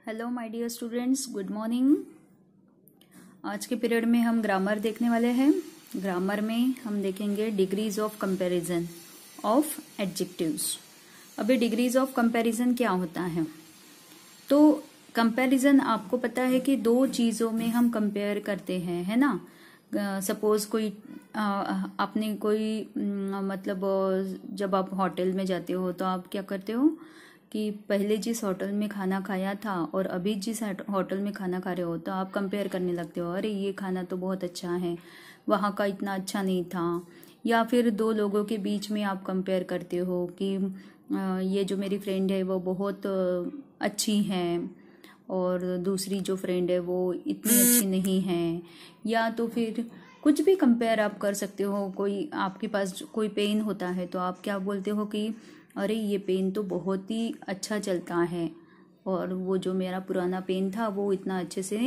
Hello my dear students, good morning. आज के period में हम ग्रामर देखने वाले हैं। ग्रामर में हम देखेंगे degrees of comparison of adjectives. अभी डिग्रीज ऑफ कंपैरिजन क्या होता है? तो कंपैरिजन आपको पता है कि दो चीजों में हम कंपेयर करते हैं, है ना। सपोज कोई आपने कोई जब आप होटल में जाते हो तो आप क्या करते हो कि पहले जिस होटल में खाना खाया था और अभी जिस होटल में खाना खा रहे हो तो आप कंपेयर करने लगते हो, अरे ये खाना तो बहुत अच्छा है, वहाँ का इतना अच्छा नहीं था। या फिर दो लोगों के बीच में आप कंपेयर करते हो कि ये जो मेरी फ्रेंड है वो बहुत अच्छी है और दूसरी जो फ्रेंड है वो इतनी अच्छी नहीं है। या तो फिर कुछ भी कंपेयर आप कर सकते हो। कोई आपके पास कोई पेन होता है तो आप क्या बोलते हो कि अरे ये पेन तो बहुत ही अच्छा चलता है और वो जो मेरा पुराना पेन था वो इतना अच्छे से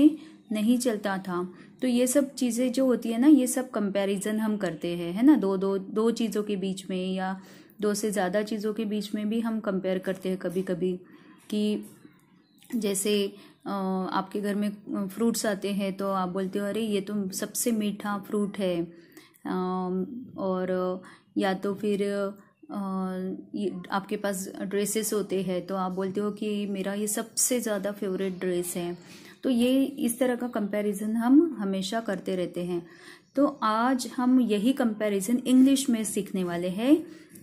नहीं चलता था। तो ये सब चीज़ें जो होती है ना, ये सब कंपैरिजन हम करते हैं, है ना। दो चीज़ों के बीच में या दो से ज़्यादा चीज़ों के बीच में भी हम कंपेयर करते हैं कभी कभी। कि जैसे आपके घर में फ्रूट्स आते हैं तो आप बोलते हो अरे ये तो सबसे मीठा फ्रूट है। और या तो फिर आपके पास ड्रेसेस होते हैं तो आप बोलते हो कि मेरा ये सबसे ज़्यादा फेवरेट ड्रेस है। तो ये इस तरह का कंपैरिजन हम हमेशा करते रहते हैं। तो आज हम यही कंपैरिजन इंग्लिश में सीखने वाले हैं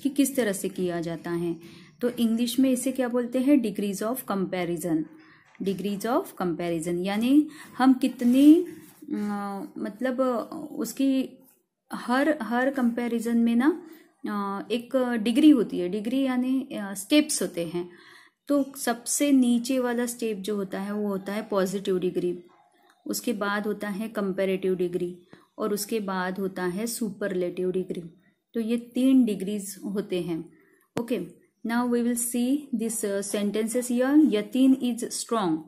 कि किस तरह से किया जाता है। तो इंग्लिश में इसे क्या बोलते हैं? Degrees of comparison. Degrees of comparison यानी हम कितनी उसकी हर कंपैरिजन में ना एक डिग्री होती है। डिग्री यानी स्टेप्स होते हैं। तो सबसे नीचे वाला स्टेप जो होता है वो होता है पॉजिटिव डिग्री, उसके बाद होता है कंपैरेटिव डिग्री और उसके बाद होता है सुपरलेटिव डिग्री। तो ये 3 डिग्रीज होते हैं। Okay, now we will see this sentences here. Yatin is strong,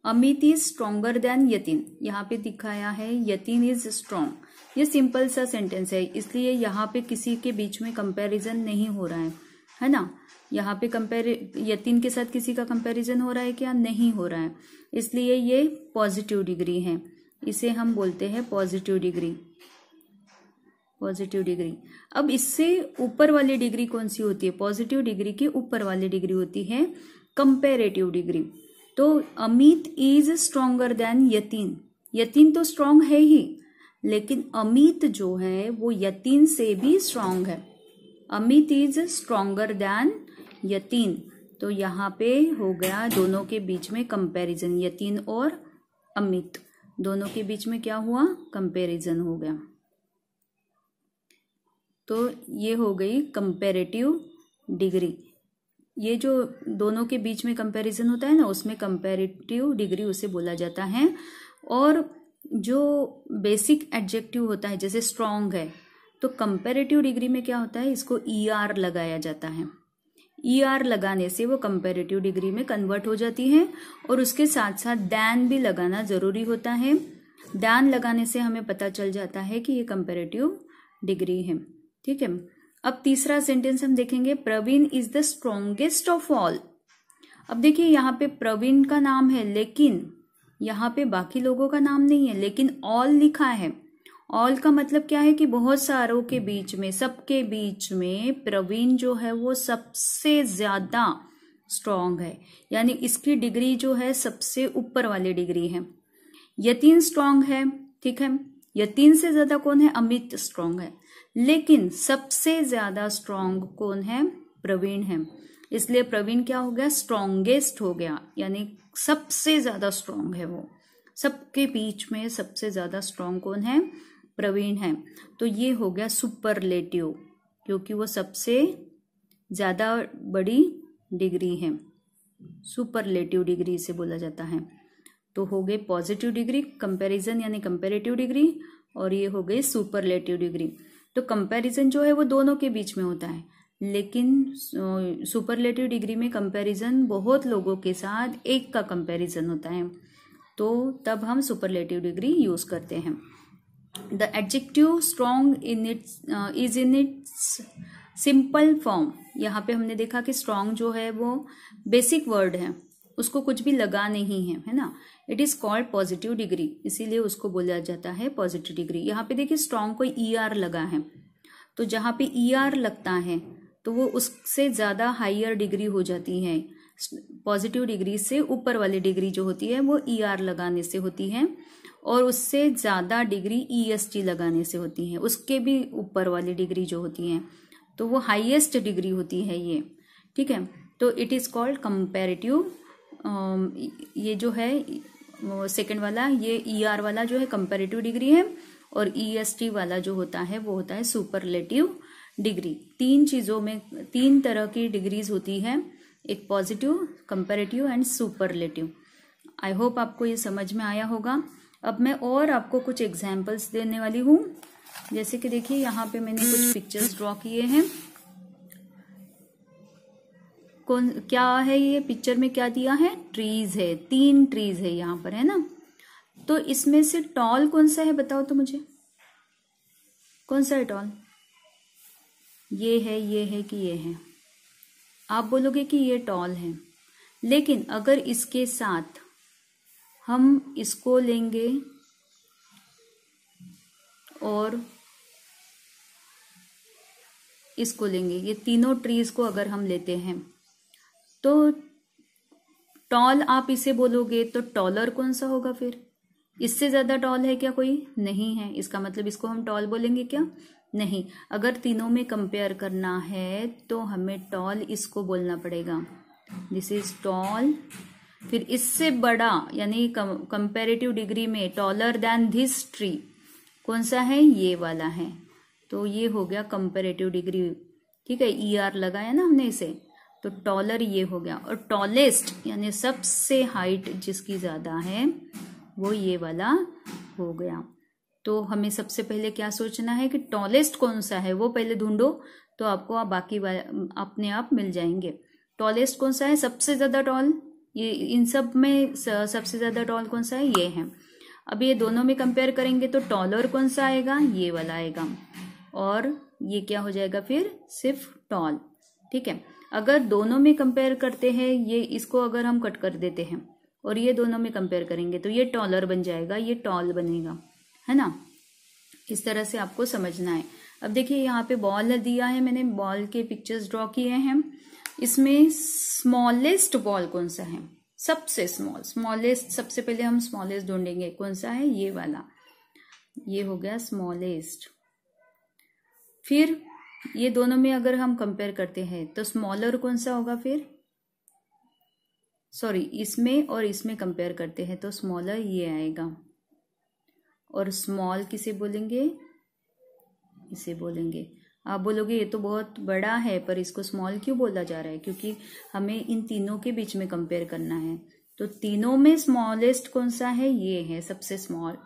Amit is stronger than Yatin. यहाँ पे दिखाया है यतीन इज स्ट्रॉन्ग। ये सिंपल सा सेंटेंस है, इसलिए यहाँ पे किसी के बीच में कंपैरिजन नहीं हो रहा है ना। यहाँ पे यतीन के साथ किसी का कंपैरिजन हो रहा है क्या? नहीं हो रहा है, इसलिए ये पॉजिटिव डिग्री है। इसे हम बोलते हैं पॉजिटिव डिग्री। Positive degree. अब इससे ऊपर वाली डिग्री कौन सी होती है? पॉजिटिव डिग्री के ऊपर वाली डिग्री होती है कंपैरेटिव डिग्री। तो Amit is stronger than Yatin. Yatin तो स्ट्रॉन्ग है ही, लेकिन अमित जो है वो यतीन से भी स्ट्रॉन्ग है। Amit is stronger than Yatin. तो यहाँ पे हो गया दोनों के बीच में कंपैरिजन। यतीन और अमित दोनों के बीच में क्या हुआ? कंपैरिजन हो गया। तो ये हो गई कंपैरेटिव डिग्री। ये जो दोनों के बीच में कंपैरिजन होता है ना, उसमें कंपैरेटिव डिग्री उसे बोला जाता है। और जो बेसिक एडजेक्टिव होता है जैसे स्ट्रॉन्ग है, तो कंपैरेटिव डिग्री में क्या होता है? इसको ER लगाया जाता है। ER लगाने से वो कंपैरेटिव डिग्री में कन्वर्ट हो जाती है। और उसके साथ साथ दैन भी लगाना जरूरी होता है। दैन लगाने से हमें पता चल जाता है कि ये कंपैरेटिव डिग्री है। ठीक है। अब तीसरा सेंटेंस हम देखेंगे। Praveen is the strongest of all. अब देखिए यहाँ पे प्रवीण का नाम है, लेकिन यहाँ पे बाकी लोगों का नाम नहीं है, लेकिन ऑल लिखा है। ऑल का मतलब क्या है कि बहुत सारों के बीच में, सबके बीच में प्रवीण जो है वो सबसे ज्यादा स्ट्रॉन्ग है। यानी इसकी डिग्री जो है सबसे ऊपर वाली डिग्री है। यतीन स्ट्रॉन्ग है, ठीक है। यतीन से ज्यादा कौन है? अमित स्ट्रॉन्ग है। लेकिन सबसे ज्यादा स्ट्रॉन्ग कौन है? प्रवीण है। इसलिए प्रवीण क्या हो गया? स्ट्रॉन्गेस्ट हो गया, यानी सबसे ज्यादा स्ट्रॉन्ग है वो। सबके बीच में सबसे ज्यादा स्ट्रॉन्ग कौन है? प्रवीण है। तो ये हो गया सुपरलेटिव, क्योंकि वो सबसे ज्यादा बड़ी डिग्री है। सुपरलेटिव डिग्री इसे बोला जाता है। तो हो गए पॉजिटिव डिग्री, कंपैरिजन यानी कंपैरेटिव डिग्री, और ये हो गई सुपरलेटिव डिग्री। तो कंपैरिजन जो है वो दोनों के बीच में होता है, लेकिन सुपरलेटिव डिग्री में कंपैरिजन बहुत लोगों के साथ एक का कंपैरिजन होता है, तो तब हम सुपरलेटिव डिग्री यूज करते हैं। The adjective strong is in its simple form. यहाँ पे हमने देखा कि स्ट्रॉन्ग जो है वो बेसिक वर्ड है, उसको कुछ भी लगा नहीं है, है ना। It is called positive degree, इसीलिए उसको बोला जाता है पॉजिटिव डिग्री। यहाँ पे देखिए स्ट्रॉन्ग को ER लगा है, तो जहाँ पे ER लगता है तो वो उससे ज़्यादा हायर डिग्री हो जाती है। पॉजिटिव डिग्री से ऊपर वाली डिग्री जो होती है वो ER लगाने से होती है, और उससे ज़्यादा डिग्री EST लगाने से होती है। उसके भी ऊपर वाली डिग्री जो होती है तो वो हाईएस्ट डिग्री होती है ये, ठीक है। तो इट इज़ कॉल्ड कंपैरेटिव, ये जो है सेकंड वाला, ये ER वाला जो है कंपैरेटिव डिग्री है, और EST वाला जो होता है वो होता है सुपरलेटिव डिग्री। 3 चीज़ों में 3 तरह की डिग्रीज होती है, एक positive, comparative and superlative. I hope आपको ये समझ में आया होगा। अब मैं और आपको कुछ एग्जाम्पल्स देने वाली हूँ। जैसे कि देखिए यहाँ पे मैंने कुछ पिक्चर्स ड्रॉ किए हैं। कौन क्या है ये पिक्चर में, क्या दिया है, ट्रीज है, 3 ट्रीज है यहाँ पर, है ना। तो इसमें से टॉल कौन सा है बताओ तो मुझे, कौन सा है टॉल? ये है कि ये है? आप बोलोगे कि ये टॉल है, लेकिन अगर इसके साथ हम इसको लेंगे और इसको लेंगे, ये तीनों ट्रीज को अगर हम लेते हैं तो टॉल आप इसे बोलोगे, तो टॉलर कौन सा होगा फिर? इससे ज्यादा टॉल है क्या कोई? नहीं है, इसका मतलब इसको हम टॉल बोलेंगे क्या? नहीं। अगर तीनों में कंपेयर करना है तो हमें टॉल इसको बोलना पड़ेगा, दिस इज टॉल। फिर इससे बड़ा यानी कंपैरेटिव डिग्री में टॉलर देन दिस ट्री कौन सा है? ये वाला है। तो ये हो गया कंपैरेटिव डिग्री, ठीक है। ER लगाया ना हमने इसे, तो टॉलर ये हो गया। और टॉलेस्ट यानी सबसे हाइट जिसकी ज्यादा है वो ये वाला हो गया। तो हमें सबसे पहले क्या सोचना है कि टॉलेस्ट कौन सा है, वो पहले ढूंढो, तो आपको बाकी अपने आप मिल जाएंगे। टॉलेस्ट कौन सा है, सबसे ज्यादा टॉल, ये इन सब में सबसे ज्यादा टॉल कौन सा है? ये है। अब ये दोनों में कंपेयर करेंगे तो टॉलर कौन सा आएगा? ये वाला आएगा। और ये क्या हो जाएगा फिर? सिर्फ टॉल, ठीक है। अगर दोनों में कंपेयर करते हैं, ये इसको अगर हम कट कर देते हैं और ये दोनों में कंपेयर करेंगे तो ये टॉलर बन जाएगा, ये टॉल बनेगा, है ना। इस तरह से आपको समझना है। अब देखिए यहाँ पे बॉल दिया है, मैंने बॉल के पिक्चर्स ड्रॉ किए हैं। इसमें स्मॉलेस्ट बॉल कौन सा है? सबसे स्मॉलेस्ट, सबसे पहले हम स्मॉलेस्ट ढूंढेंगे, कौन सा है? ये वाला, ये हो गया स्मॉलेस्ट। फिर ये दोनों में अगर हम कंपेयर करते हैं तो स्मॉलर कौन सा होगा फिर? सॉरी, इसमें और इसमें कंपेयर करते हैं तो स्मॉलर ये आएगा। और स्मॉल किसे बोलेंगे? इसे बोलेंगे। आप बोलोगे ये तो बहुत बड़ा है, पर इसको स्मॉल क्यों बोला जा रहा है? क्योंकि हमें इन तीनों के बीच में कंपेयर करना है। तो तीनों में स्मॉलेस्ट कौन सा है? ये है सबसे स्मॉल,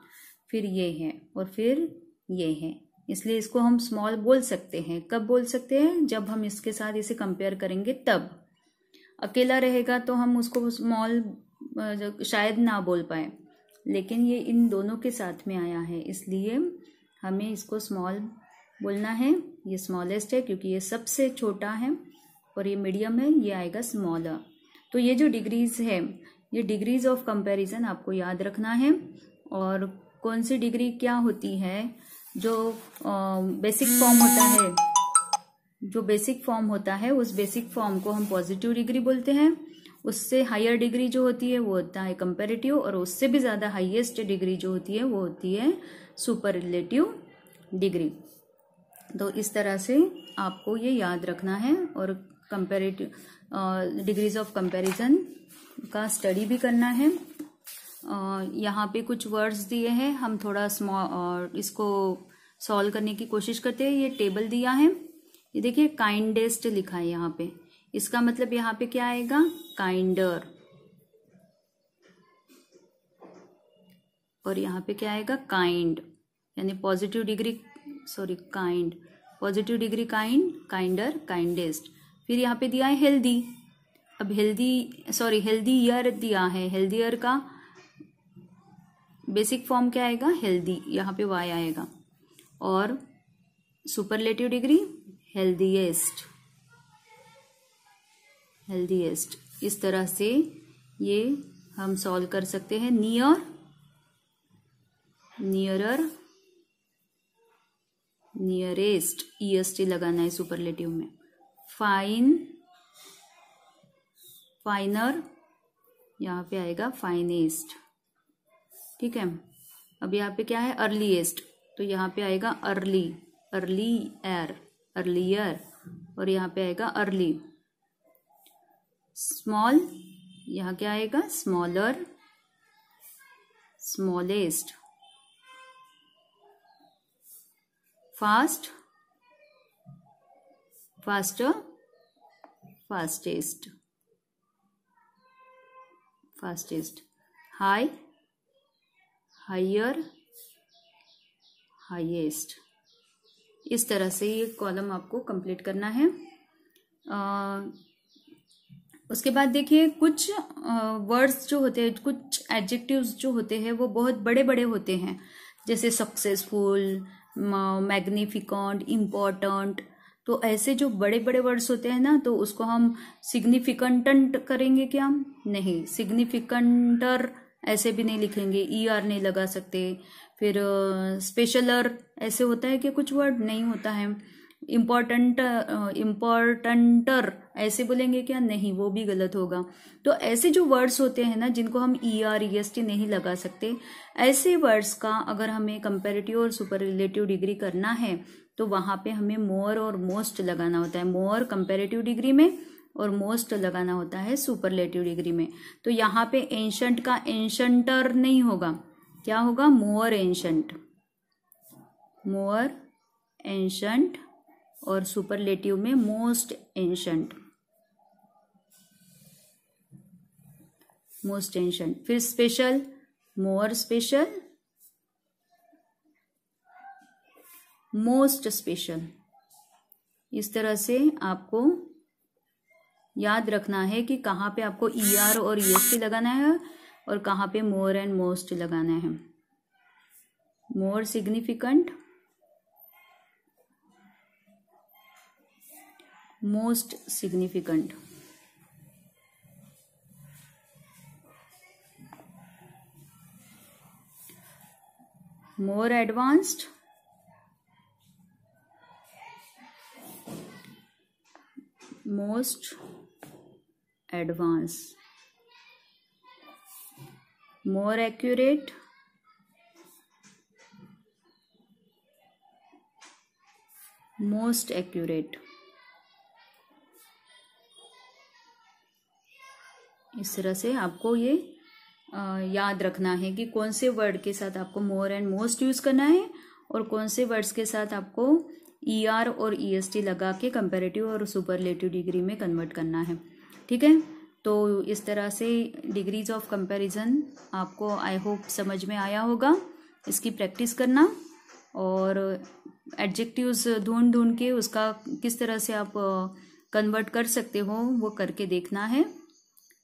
फिर ये है, और फिर ये है। इसलिए इसको हम स्मॉल बोल सकते हैं। कब बोल सकते हैं? जब हम इसके साथ इसे कंपेयर करेंगे तब। अकेला रहेगा तो हम उसको स्मॉल शायद ना बोल पाए, लेकिन ये इन दोनों के साथ में आया है, इसलिए हमें इसको स्मॉल बोलना है। ये स्मॉलेस्ट है क्योंकि ये सबसे छोटा है, और ये मीडियम है, ये आएगा स्मॉलर। तो ये जो डिग्रीज है, ये डिग्रीज ऑफ कंपैरिजन आपको याद रखना है। और कौन सी डिग्री क्या होती है? जो बेसिक फॉर्म होता है, जो बेसिक फॉर्म होता है, उस बेसिक फॉर्म को हम पॉजिटिव डिग्री बोलते हैं। उससे हायर डिग्री जो होती है वो होता है कंपैरेटिव, और उससे भी ज़्यादा हाईएस्ट डिग्री जो होती है वो होती है सुपरलेटिव डिग्री। तो इस तरह से आपको ये याद रखना है, और कंपैरेटिव डिग्रीज ऑफ कंपैरिजन का स्टडी भी करना है। यहाँ पे कुछ वर्ड्स दिए हैं, हम थोड़ा इसको सॉल्व करने की कोशिश करते हैं। ये टेबल दिया है, ये देखिए काइंडेस्ट लिखा है यहाँ पे, इसका मतलब यहाँ पे क्या आएगा? काइंडर। और यहाँ पे क्या आएगा? काइंड, यानी positive degree, sorry kind, positive degree kind, kinder, kindest. फिर यहाँ पे दिया है हेल्दी। अब हेल्दीयर दिया है, हेल्दीयर का बेसिक फॉर्म क्या आएगा? हेल्दी, यहाँ पे वाई आएगा। और सुपरलेटिव डिग्री हेल्दीएस्ट, हेल्दीएस्ट। इस तरह से ये हम सॉल्व कर सकते हैं। नियर, नियरर, नियरेस्ट, EST लगाना है सुपरलेटिव में। फाइन, फाइनर, यहाँ पे आएगा फाइनेस्ट। ठीक है। अब यहाँ पे क्या है, अर्लीएस्ट, तो यहाँ पे आएगा अर्ली, अर्लीयर, अर्लीयर, और यहाँ पे आएगा अर्ली। स्मॉल, यहाँ क्या आएगा, smaller, smallest. Fast, faster, fastest, fastest. High, higher, highest. इस तरह से ये कॉलम आपको कंप्लीट करना है। उसके बाद देखिए कुछ वर्ड्स जो होते हैं, कुछ एडजेक्टिव्स जो होते हैं वो बहुत बड़े बड़े होते हैं, जैसे सक्सेसफुल, मैग्निफिकेंट, इम्पोर्टेंट। तो ऐसे जो बड़े बड़े वर्ड्स होते हैं ना, तो उसको हम सिग्निफिकेंट करेंगे क्या? नहीं, सिग्निफिकेंटर ऐसे भी नहीं लिखेंगे, ER नहीं लगा सकते। फिर स्पेशलर ऐसे होता है कि कुछ वर्ड नहीं होता है। इम्पोर्टेंट, इम्पोर्टेंटर ऐसे बोलेंगे क्या? नहीं, वो भी गलत होगा। तो ऐसे जो वर्ड्स होते हैं ना, जिनको हम ER EST नहीं लगा सकते, ऐसे वर्ड्स का अगर हमें कंपैरेटिव और सुपरलेटिव डिग्री करना है तो वहां पे हमें मोर और मोस्ट लगाना होता है। मोर कंपैरेटिव डिग्री में और मोस्ट लगाना होता है सुपरलेटिव डिग्री में। तो यहाँ पे एंशंट का एंशंटर नहीं होगा, क्या होगा? मोर एंशंट, मोर एंशंट, और सुपरलेटिव में मोस्ट एंशंट, मोस्ट एंशंट। फिर special, more special, most special. इस तरह से आपको याद रखना है कि कहाँ पे आपको ER और EST लगाना है और कहाँ पे मोर एंड मोस्ट लगाना है। More significant, most significant. More advanced, most advance. More accurate, most accurate. इस तरह से आपको ये याद रखना है कि कौन से वर्ड के साथ आपको मोर एंड मोस्ट यूज करना है और कौन से वर्ड्स के साथ आपको ER और EST लगा के कंपैरेटिव और सुपरलेटिव डिग्री में कन्वर्ट करना है। ठीक है। तो इस तरह से डिग्रीज ऑफ कंपैरिजन आपको आई होप समझ में आया होगा। इसकी प्रैक्टिस करना और एडजेक्टिव्स ढूंढ ढूंढ के उसका किस तरह से आप कन्वर्ट कर सकते हो वो करके देखना है।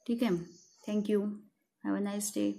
ठीक है। Thank you. Have a nice day.